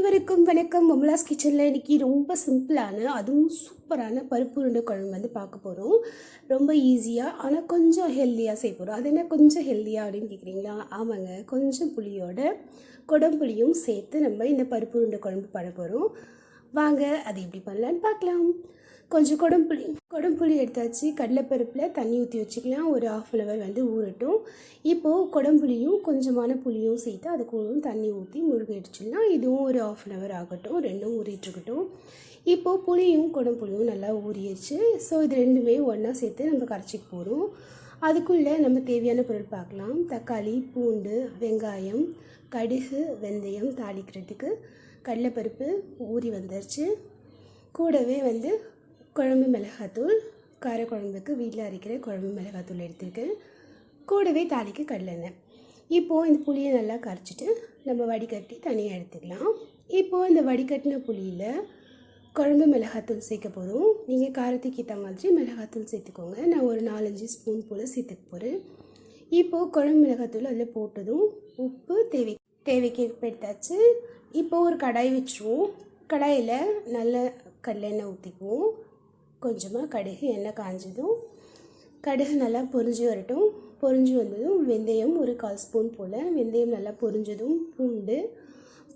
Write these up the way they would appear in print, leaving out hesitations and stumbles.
அனைவருக்கும் வணக்கம். மம்லாஸ் கிச்சனில் இன்றைக்கி ரொம்ப சிம்பிளான அதுவும் சூப்பரான பருப்பு உருண்டை குழம்பு வந்து பார்க்க போகிறோம். ரொம்ப ஈஸியாக ஆனால் கொஞ்சம் ஹெல்த்தியாக செய்ய போகிறோம். அது என்ன கொஞ்சம் ஹெல்த்தியாக அப்படின்னு கேட்குறீங்களா? ஆமாங்க, கொஞ்சம் புளியோட குடம்புளியும் சேர்த்து நம்ம இந்த பருப்பு உருண்டை குழம்பு பண்ண போகிறோம். வாங்க அது எப்படி பண்ணலான்னு பார்க்கலாம். கொஞ்சம் குடம்புளி எடுத்தாச்சு. கடலைப்பருப்பில் தண்ணி ஊற்றி வச்சுக்கலாம். ஒரு 1/2 hour வந்து ஊறட்டும். இப்போது குடம்புளியும் கொஞ்சமான புளியும் சேர்த்து அதுக்குள்ளும் தண்ணி ஊற்றி முழுக அடிச்சிடலாம். இதுவும் ஒரு 1/2 hour ஆகட்டும். ரெண்டும் ஊறிட்டுருக்கட்டும். இப்போது புளியும் குடம்புளியும் நல்லா ஊறிடுச்சு. ஸோ இது ரெண்டுமே ஒன்றா சேர்த்து நம்ம கரைச்சிக்க போகிறோம். அதுக்குள்ளே நம்ம தேவையான பொருள் பார்க்கலாம். தக்காளி, பூண்டு, வெங்காயம், கடுகு, வெந்தயம் தாளிக்கிறதுக்கு, கடலைப்பருப்பு ஊறி வந்துருச்சு. கூடவே வந்து குழம்பு மிளகாத்தூள், காரக்குழம்புக்கு வீட்டில் அரைக்கிற குழம்பு மிளகாத்தூள் எடுத்துருக்கேன். கூடவே தாளிக்கு கடலெண்ணெய். இப்போது இந்த புளியை நல்லா கரைச்சிட்டு நம்ம வடிகட்டி தனியாக எடுத்துக்கலாம். இப்போது இந்த வடிகட்டின புளியில் குழம்பு மிளகாத்தூள் சேர்க்க போகிறோம். நீங்கள் காரத்துக்கு ஏற்ற மாதிரி மிளகாத்தூள் சேர்த்துக்கோங்க. நான் ஒரு 4-5 ஸ்பூன் போல் சேர்த்துக்க போகிறேன். இப்போது குழம்பு மிளகாத்தூள் அதில் போட்டதும் உப்பு தேவைக்கு எடுத்தாச்சு. இப்போது ஒரு கடாய் வச்சுருவோம். கடாயில் நல்ல கடலெண்ணெய் ஊற்றிக்குவோம். கொஞ்சமாக கடுகு, எண்ணெய் காஞ்சதும் கடுகு நல்லா பொரிஞ்சு வரட்டும். பொரிஞ்சு வந்ததும் வெந்தயம் ஒரு 1/4 ஸ்பூன் போல். வெந்தயம் நல்லா பொரிஞ்சதும்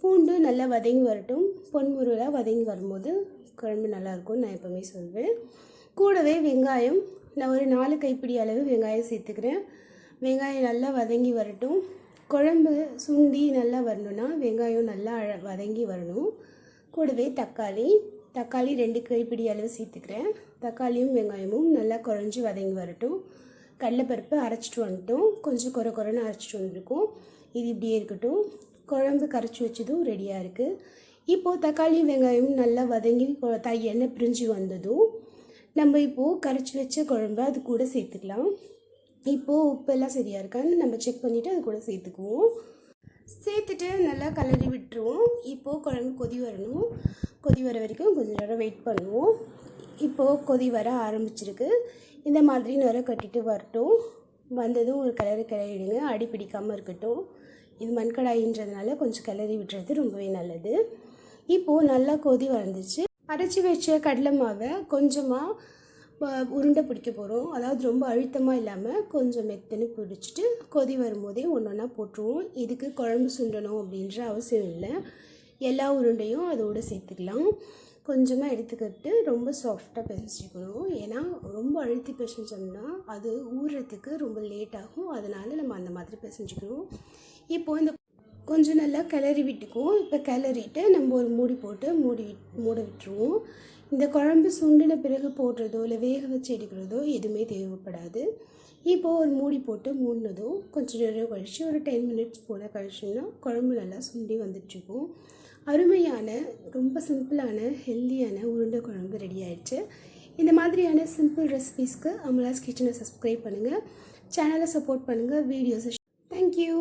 பூண்டு நல்லா வதங்கி வரட்டும். பொன்முருளாக வதங்கி வரும்போது குழம்பு நல்லாயிருக்கும், நான் எப்போவுமே சொல்வேன். கூடவே வெங்காயம், நான் ஒரு 4 கைப்பிடி அளவு வெங்காயம் சேர்த்துக்கிறேன். வெங்காயம் நல்லா வதங்கி வரட்டும். குழம்பு சுண்டி நல்லா வரணுன்னா வெங்காயம் நல்லா வதங்கி வரணும். கூடவே தக்காளி 2 கைப்பிடி அளவு சேர்த்துக்கிறேன். தக்காளியும் வெங்காயமும் நல்லா குறைஞ்சி வதங்கி வரட்டும். கடலைப்பருப்பு அரைச்சிட்டு வந்துட்டோம். கொஞ்சம் குறைன்னு அரைச்சிட்டு வந்திருக்கோம். இது இப்படியே இருக்கட்டும். குழம்பு கரைச்சி வச்சதும் ரெடியாக இருக்குது. இப்போது தக்காளியும் வெங்காயமும் நல்லா வதங்கி எண்ணெய் பிரிஞ்சு வந்ததும் நம்ம இப்போது கரைச்சி வச்ச குழம்பு அது கூட சேர்த்துக்கலாம். இப்போது உப்பெல்லாம் சரியாக இருக்கான்னு நம்ம செக் பண்ணிவிட்டு அது கூட சேர்த்துக்குவோம். சேர்த்துட்டு நல்லா கலரி விட்டுருவோம். இப்போது குழம்பு கொதி வரணும். கொதி வர வரைக்கும் கொஞ்சம் நேரம் வெயிட் பண்ணுவோம். இப்போது கொதி வர ஆரம்பிச்சிருக்கு. இந்த மாதிரி நுர கட்டிட்டு வரட்டும். வந்ததும் ஒரு கிளறிடுங்க. அடி பிடிக்காமல் இருக்கட்டும். இது மண்கடாயின்றதுனால கொஞ்சம் கிளறி விட்டுறது ரொம்பவே நல்லது. இப்போது நல்லா கொதி வந்துச்சு. அரைச்சி வச்ச கடலை மாவை கொஞ்சமாக உருண்டை பிடிக்க போகிறோம். அதாவது ரொம்ப அழுத்தமாக இல்லாமல் கொஞ்சம் மெத்தன்னு பிடிச்சிட்டு கொதி வரும்போதே ஒன்றா போட்டுருவோம். இதுக்கு குழம்பு சுண்டணும் அப்படின்ற அவசியம் இல்லை. எல்லா உருண்டையும் அதோடு சேர்த்துக்கலாம். கொஞ்சமாக எடுத்துக்கிட்டு ரொம்ப சாஃப்டாக பிசைஞ்சிக்கணும். ஏன்னா ரொம்ப அழுத்தி பிசைஞ்சோம்னா அது ஊறுறதுக்கு ரொம்ப லேட் ஆகும். அதனால் நம்ம அந்த மாதிரி பிசைஞ்சிக்கணும். இப்போது இந்த கொஞ்சம் நல்லா கிளறி விட்டுக்குவோம். இப்போ கிளறிட்டு நம்ம ஒரு மூடி போட்டு மூட விட்டுருவோம். இந்த குழம்பு சுண்டின பிறகு போடுறதோ இல்லை வேக வச்சு எடுக்கிறதோ எதுவுமே தேவைப்படாது. இப்போது ஒரு மூடி போட்டு மூடினதும் கொஞ்சம் நேரம் கழித்து ஒரு 10 minutes போல் கழிச்சோம்னா குழம்பு நல்லா சுண்டி வந்துட்டுருக்கும். அருமையான ரொம்ப சிம்பிளான ஹெல்த்தியான உருண்டை குழம்பு ரெடி ஆகிடுச்சு. இந்த மாதிரியான சிம்பிள் ரெசிபீஸ்க்கு அமலாஸ் கிச்சனை சப்ஸ்கிரைப் பண்ணுங்கள். சேனலை சப்போர்ட் பண்ணுங்கள். வீடியோஸை தேங்க்யூ.